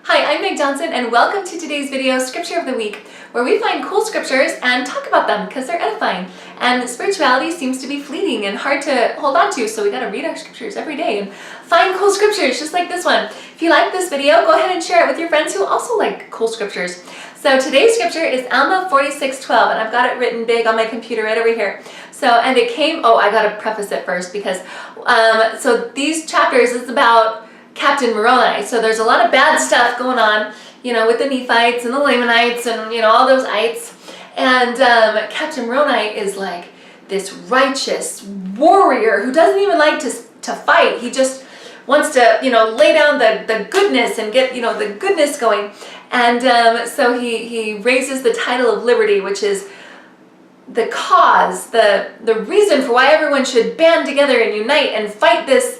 Hi, I'm Meg Johnson, and welcome to today's video, Scripture of the Week, where we find cool scriptures and talk about them because they're edifying. And spirituality seems to be fleeting and hard to hold on to, so we gotta read our scriptures every day and find cool scriptures just like this one. If you like this video, go ahead and share it with your friends who also like cool scriptures. So today's scripture is Alma 46:12, and I've got it written big on my computer right over here. And it came, I gotta preface it first because, so these chapters is about Captain Moroni. So there's a lot of bad stuff going on, with the Nephites and the Lamanites and, all those ites. And Captain Moroni is like this righteous warrior who doesn't even like to fight. He just wants to, lay down the goodness and get, the goodness going. And so he raises the title of liberty, which is the cause, the reason for why everyone should band together and unite and fight this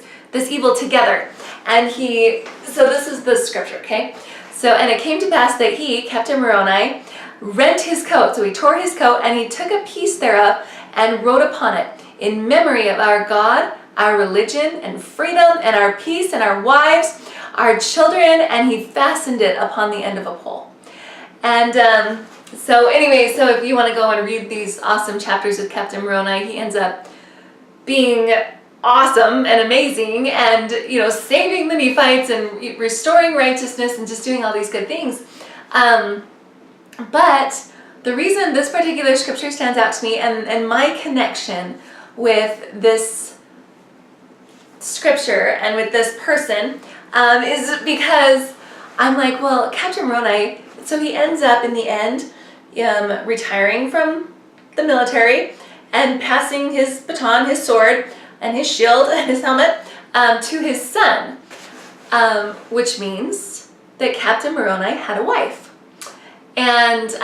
evil together. And so this is the scripture, okay? And it came to pass that he, Captain Moroni, rent his coat. So he tore his coat and he took a piece thereof and wrote upon it, in memory of our God, our religion and freedom and our peace and our wives, our children, and he fastened it upon the end of a pole. And so if you want to go and read these awesome chapters of Captain Moroni, he ends up being awesome and amazing and, saving the Nephites and restoring righteousness and just doing all these good things. But the reason this particular scripture stands out to me and my connection with this scripture and with this person is because I'm like, well, Captain Moroni, so he ends up in the end retiring from the military and passing his baton, his sword, and his shield and his helmet to his son, which means that Captain Moroni had a wife. And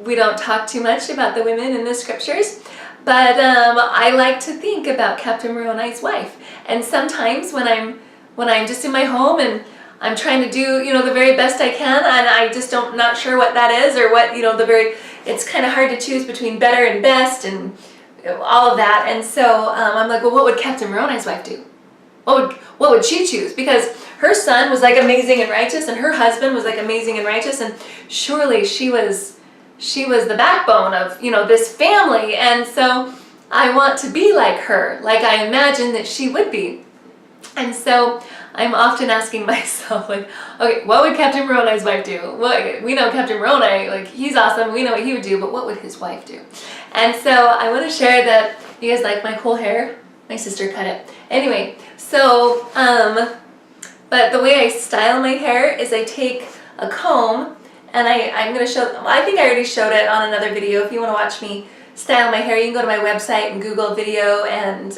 we don't talk too much about the women in the scriptures, but I like to think about Captain Moroni's wife. And sometimes when I'm just in my home and I'm trying to do, the very best I can, and I just not sure what that is, or what, it's kind of hard to choose between better and best and all of that. And so I'm like, well, what would Captain Moroni's wife do? What would she choose? Because her son was like amazing and righteous, and her husband was like amazing and righteous, and surely she was the backbone of, this family. And so I want to be like her, like I imagine that she would be. And so I'm often asking myself, like, okay, what would Captain Moroni's wife do? We know Captain Moroni, he's awesome, we know what he would do, but what would his wife do? And so I want to share that. You guys like my cool hair? My sister cut it. Anyway, but the way I style my hair is I take a comb and I'm going to show, I think I already showed it on another video. If you want to watch me style my hair, you can go to my website and Google video and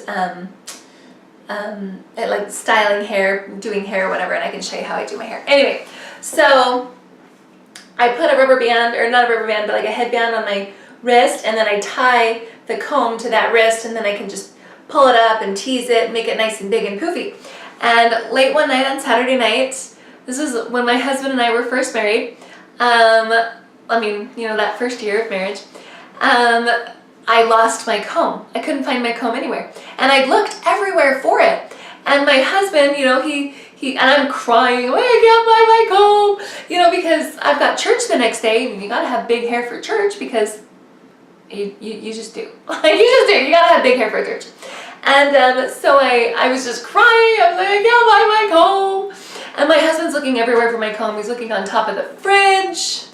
like styling hair, doing hair, whatever, and I can show you how I do my hair. Anyway, so I put a rubber band, or not a rubber band, but like a headband on my wrist, and then I tie the comb to that wrist, and then I can just pull it up and tease it, make it nice and big and poofy. And late one night on Saturday night, this is when my husband and I were first married, that first year of marriage, I lost my comb. I couldn't find my comb anywhere. And I looked everywhere for it. And my husband, and I'm crying, I can't find my comb, because I've got church the next day, and you gotta have big hair for church because you just do. You gotta have big hair for church. And so I was just crying. I was like, I can't find my comb. And my husband's looking everywhere for my comb. He's looking on top of the fridge.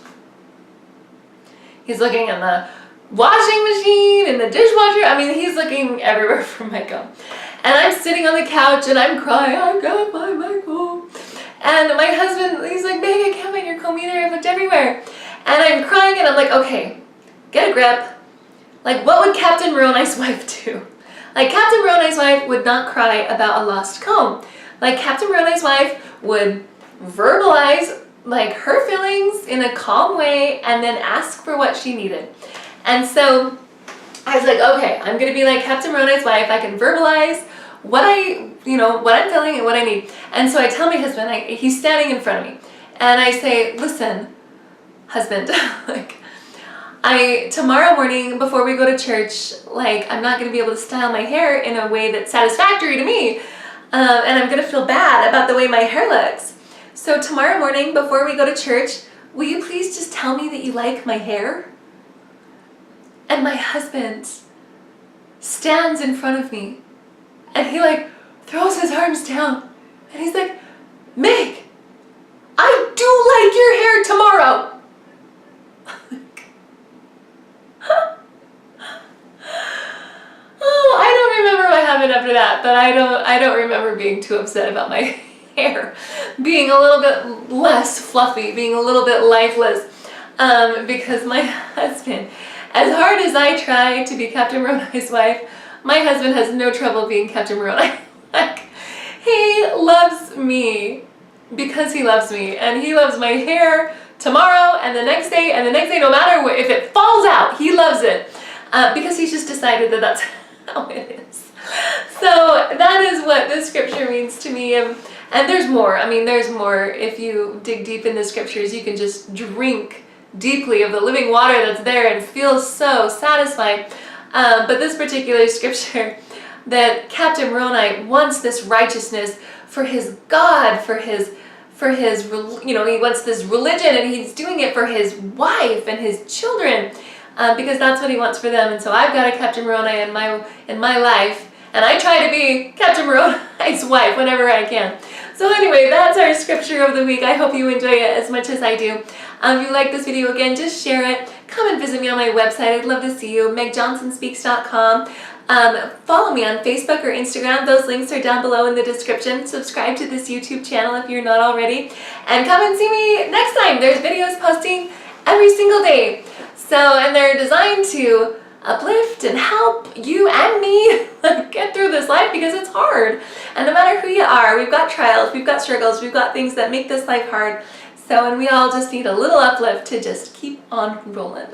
He's looking in the washing machine, in the dishwasher. He's looking everywhere for my comb. And I'm sitting on the couch and I'm crying, I can't find my comb. And my husband, he's like, Meg, I can't find your comb either. I've looked everywhere. And I'm crying and I'm like, okay, get a grip. Like, what would Captain Moroni's wife do? Like, Captain Moroni's wife would not cry about a lost comb. Like, Captain Moroni's wife would verbalize, her feelings in a calm way and then ask for what she needed. And so I was like, okay, I'm going to be like Captain Moroni's wife. I can verbalize what I'm feeling and what I need. And so I tell my husband, he's standing in front of me, and I say, listen, husband, tomorrow morning before we go to church, I'm not going to be able to style my hair in a way that's satisfactory to me. And I'm going to feel bad about the way my hair looks. So tomorrow morning, before we go to church, will you please just tell me that you like my hair? And my husband stands in front of me and he like throws his arms down and he's like, Meg, I do like your hair tomorrow. Oh, I don't remember what happened after that, but I don't remember being too upset about my hair being a little bit less fluffy, being a little bit lifeless, because my husband, as hard as I try to be Captain Moroni's wife, my husband has no trouble being Captain Moroni. Like, he loves me because he loves me, and he loves my hair tomorrow and the next day and the next day, no matter if it falls out, he loves it, because he's just decided that that's how it is. So that is what this scripture means to me. And there's more. I mean, there's more. If you dig deep in the scriptures, you can just drink deeply of the living water that's there and feel so satisfied. But this particular scripture, that Captain Moroni wants this righteousness for his God, for his, he wants this religion, and he's doing it for his wife and his children, because that's what he wants for them. And so I've got a Captain Moroni in my life, and I try to be Captain Moroni's wife whenever I can. So anyway, that's our scripture of the week. I hope you enjoy it as much as I do. If you like this video, again, just share it. Come and visit me on my website. I'd love to see you, megjohnsonspeaks.com. Follow me on Facebook or Instagram. Those links are down below in the description. Subscribe to this YouTube channel if you're not already. And come and see me next time. There's videos posting every single day. So, and they're designed to uplift and help you and me get through this life, because it's hard. And no matter who you are, we've got trials, we've got struggles, we've got things that make this life hard. So, and we all just need a little uplift to just keep on rolling.